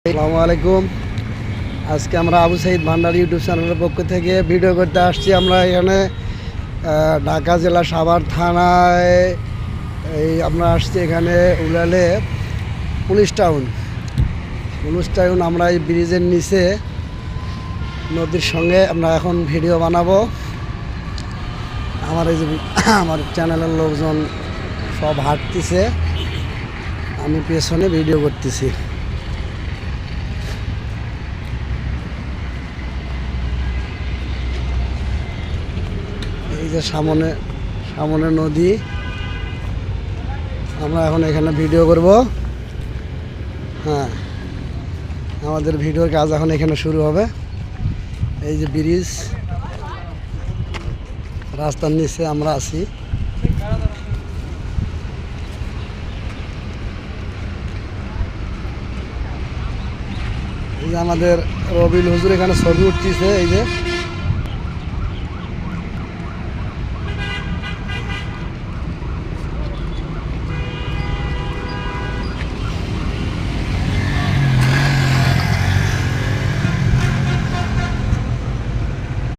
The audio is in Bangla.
আসসালামু আলাইকুম। আজকে আমরা আবু সাইদ ভান্ডার ইউটিউব চ্যানেলের পক্ষ থেকে ভিডিও করতে আসছি। আমরা এখানে ঢাকা জেলা সাভার থানায় আমরা আসছি এখানে উলালে পুলিশ টাউন। আমরা এই ব্রিজের নিচে নদীর সঙ্গে আমরা এখন ভিডিও বানাবো। আমার এই যে আমার চ্যানেলের লোকজন সব হাঁটতেছে, আমি পেছনে ভিডিও করতেছি। এই যে সামনে নদী, আমরা এখন এখানে ভিডিও করব। হ্যাঁ, আমাদের ভিডিওর কাজ এখন এখানে শুরু হবে। এই যে ব্রিজ, রাস্তার নিচে আমরা আছি। এই যে আমাদের রবিল হুজুর এখানে ছবি উঠতেছে। এই যে